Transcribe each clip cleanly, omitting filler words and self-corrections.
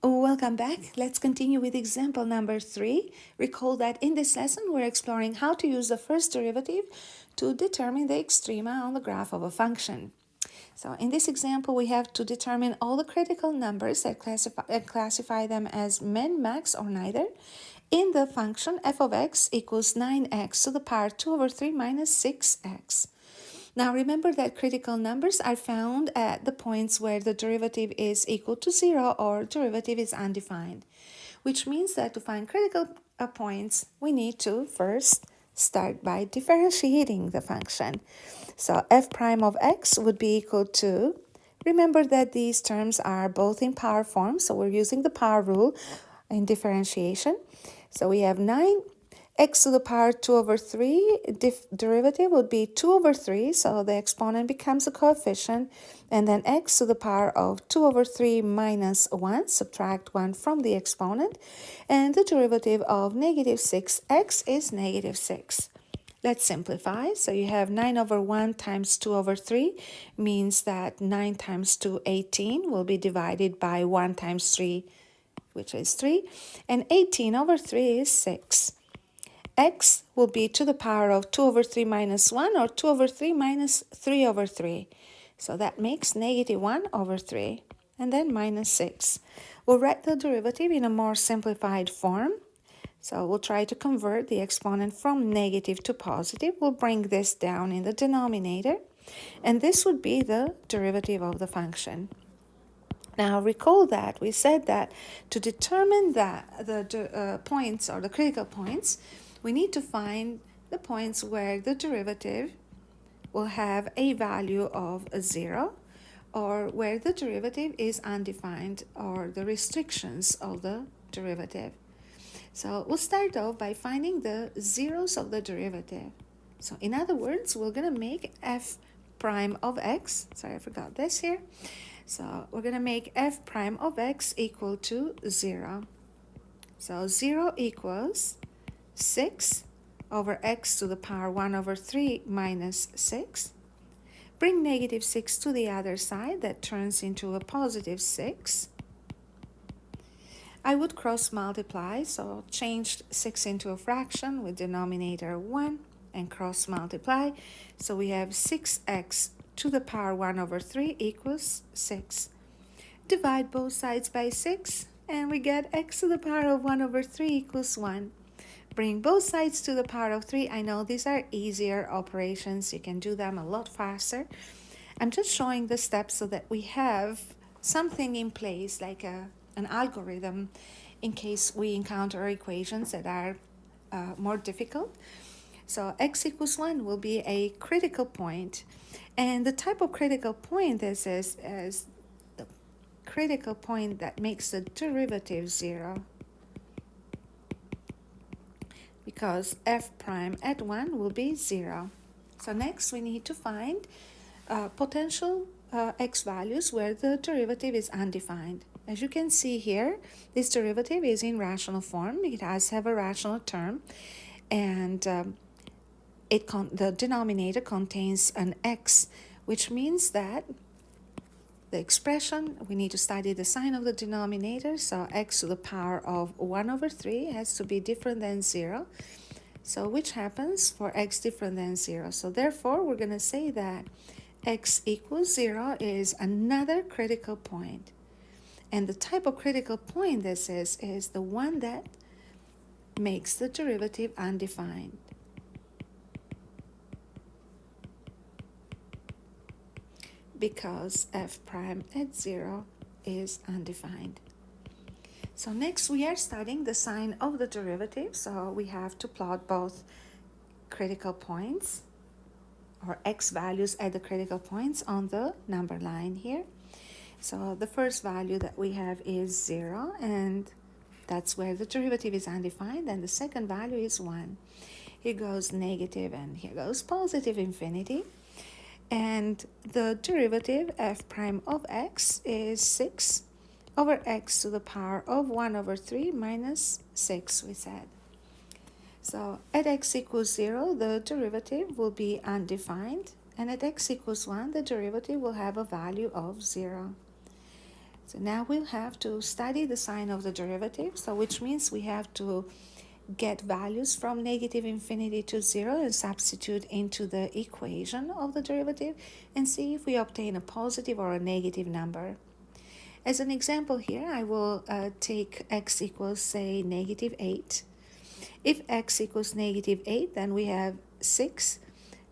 Welcome back. Let's continue with example number 3. Recall that in this lesson we're exploring how to use the first derivative to determine the extrema on the graph of a function. So in this example we have to determine all the critical numbers and classify them as min, max, or neither in the function f of x equals 9x to the power 2 over 3 minus 6x. Now remember that critical numbers are found at the points where the derivative is equal to 0 or derivative is undefined, which means that to find critical points, we need to first start by differentiating the function. So f prime of x would be equal to, remember that these terms are both in power form, so we're using the power rule in differentiation. So we have 9 x to the power 2 over 3, derivative would be 2 over 3, so the exponent becomes a coefficient, and then x to the power of 2 over 3 minus 1, subtract 1 from the exponent, and the derivative of negative 6x is negative 6. Let's simplify. So you have 9 over 1 times 2 over 3 means that 9 times 2, 18, will be divided by 1 times 3, which is 3, and 18 over 3 is 6. X will be to the power of 2 over 3 minus 1 or 2 over 3 minus 3 over 3. So that makes negative 1 over 3 and then minus 6. We'll write the derivative in a more simplified form. So we'll try to convert the exponent from negative to positive. We'll bring this down in the denominator, and this would be the derivative of the function. Now recall that we said that to determine that the points or the critical points, we need to find the points where the derivative will have a value of 0 or where the derivative is undefined or the restrictions of the derivative. So we'll start off by finding the zeros of the derivative. So in other words, we're going to make f prime of x, sorry I forgot this here. So we're going to make f prime of x equal to 0. So 0 equals 6 over x to the power 1 over 3 minus 6. Bring negative 6 to the other side, that turns into a positive 6. I would cross multiply, so change 6 into a fraction with denominator 1 and cross multiply. So we have 6x to the power 1 over 3 equals 6. Divide both sides by 6 and we get x to the power of 1 over 3 equals 1. Bring both sides to the power of 3. I know these are easier operations. You can do them a lot faster. I'm just showing the steps so that we have something in place like an algorithm in case we encounter equations that are more difficult. So x equals 1 will be a critical point. And the type of critical point this is the critical point that makes the derivative 0. Because f prime at 1 will be 0. So next we need to find potential x values where the derivative is undefined. As you can see here, this derivative is in rational form. It has to have a rational term, and the denominator contains an x, which means that the expression, we need to study the sign of the denominator, so x to the power of 1 over 3 has to be different than 0. So which happens for x different than 0? So therefore, we're going to say that x equals 0 is another critical point. And the type of critical point this is the one that makes the derivative undefined. Because f prime at 0 is undefined. So next we are studying the sign of the derivative. So we have to plot both critical points or x values at the critical points on the number line here. So the first value that we have is 0, and that's where the derivative is undefined, and the second value is 1. Here goes negative and here goes positive infinity. And the derivative f prime of x is 6 over x to the power of 1 over 3 minus 6, we said. So at x equals 0, the derivative will be undefined, and at x equals 1, the derivative will have a value of 0. So now we'll have to study the sign of the derivative, so which means we have to get values from negative infinity to 0 and substitute into the equation of the derivative and see if we obtain a positive or a negative number. As an example here, I will take x equals, say, negative 8. If x equals negative 8, then we have 6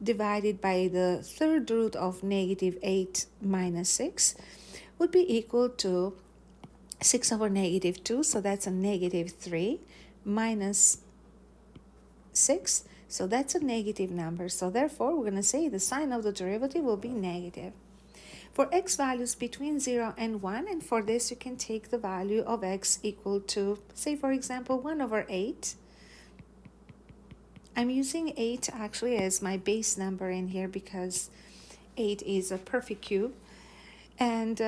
divided by the third root of negative 8 minus 6 would be equal to 6 over negative 2, so that's a negative 3, minus 6, so that's a negative number. So therefore, we're going to say the sign of the derivative will be negative. For x values between 0 and 1, and for this you can take the value of x equal to, say for example, 1 over 8. I'm using 8 actually as my base number in here because 8 is a perfect cube. And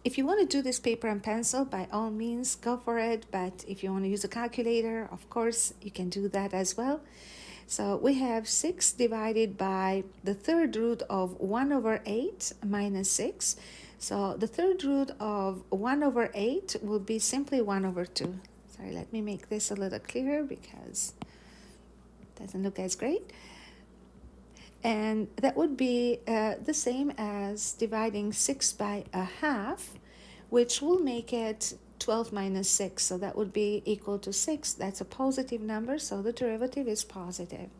if you want to do this paper and pencil, by all means, go for it. But if you want to use a calculator, of course, you can do that as well. So we have 6 divided by the third root of 1 over 8 minus 6. So the third root of 1 over 8 will be simply 1 over 2. Sorry, let me make this a little clearer because it doesn't look as great. And that would be the same as dividing 6 by a half, which will make it 12 minus 6. So that would be equal to 6. That's a positive number, so the derivative is positive.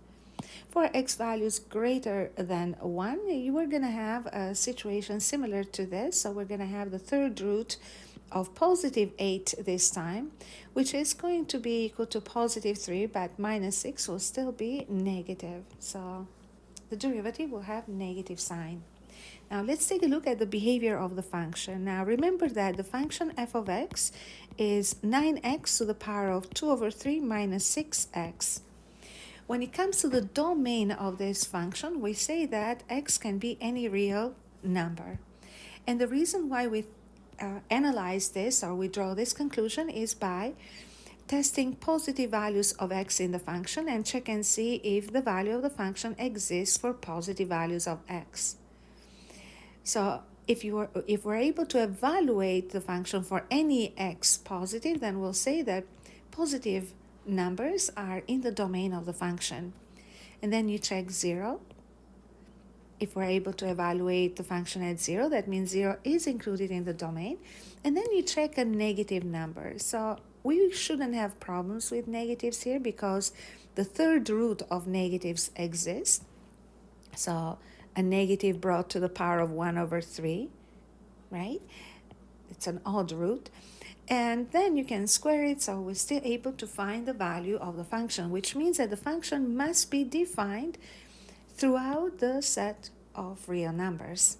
For x values greater than 1, you are going to have a situation similar to this. So we're going to have the third root of positive 8 this time, which is going to be equal to positive 3, but minus 6 will still be negative. So the derivative will have negative sign. Now let's take a look at the behavior of the function. Now remember that the function f of x is 9x to the power of 2 over 3 minus 6x. When it comes to the domain of this function, we say that x can be any real number. And the reason why we analyze this or we draw this conclusion is by testing positive values of x in the function and check and see if the value of the function exists for positive values of x. So if we're able to evaluate the function for any x positive, then we'll say that positive numbers are in the domain of the function. And then you check 0. If we're able to evaluate the function at 0, that means 0 is included in the domain. And then you check a negative number. So we shouldn't have problems with negatives here because the third root of negatives exists. So a negative brought to the power of 1 over 3, right? It's an odd root. And then you can square it, so we're still able to find the value of the function, which means that the function must be defined throughout the set of real numbers.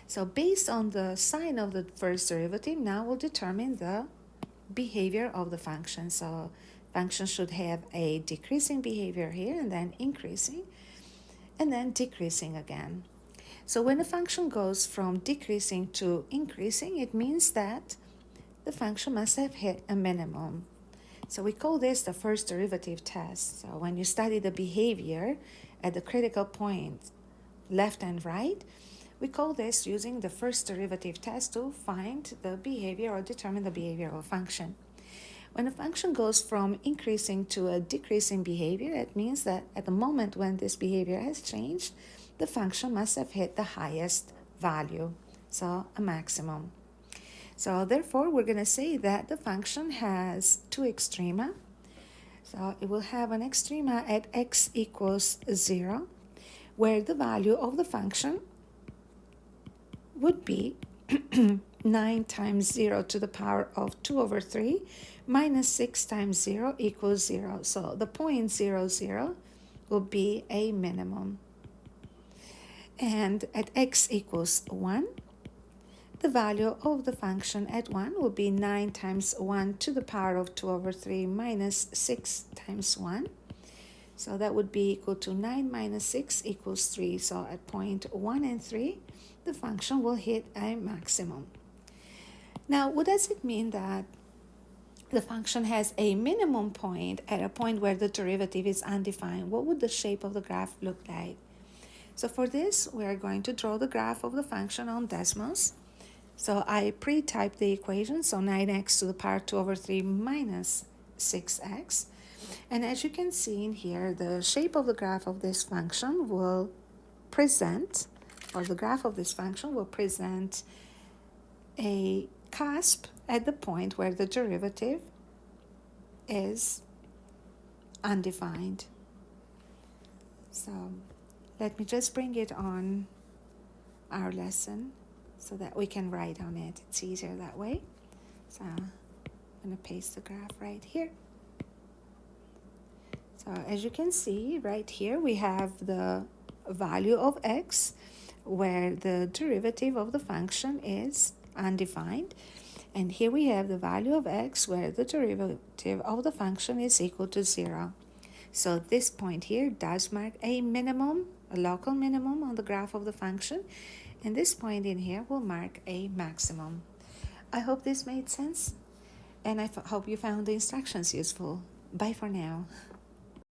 So based on the sign of the first derivative, now we'll determine the behavior of the function. So function should have a decreasing behavior here, and then increasing, and then decreasing again. So when a function goes from decreasing to increasing, it means that the function must have hit a minimum. So we call this the first derivative test. So when you study the behavior at the critical point, left and right, we call this using the first derivative test to find the behavior or determine the behavior of a function. When a function goes from increasing to a decreasing behavior, it means that at the moment when this behavior has changed, the function must have hit the highest value, so a maximum. So therefore, we're going to say that the function has two extrema. So it will have an extrema at x equals 0, where the value of the function would be 9 times 0 to the power of 2 over 3 minus 6 times 0 equals 0. So the point 0, 0 will be a minimum. And at x equals 1, the value of the function at 1 will be 9 times 1 to the power of 2 over 3 minus 6 times 1. So that would be equal to 9 minus 6 equals 3. So at point 1 and 3, the function will hit a maximum. Now, what does it mean that the function has a minimum point at a point where the derivative is undefined? What would the shape of the graph look like? So for this, we are going to draw the graph of the function on Desmos. So I pre-typed the equation, so 9x to the power 2 over 3 minus 6x. And as you can see in here, the shape of the graph of this function will present, or the graph of this function will present a cusp at the point where the derivative is undefined. So let me just bring it on our lesson so that we can write on it. It's easier that way. So I'm going to paste the graph right here. So as you can see right here, we have the value of x where the derivative of the function is undefined. And here we have the value of x where the derivative of the function is equal to 0. So this point here does mark a minimum, a local minimum on the graph of the function. And this point in here will mark a maximum. I hope this made sense. And I hope you found the instructions useful. Bye for now.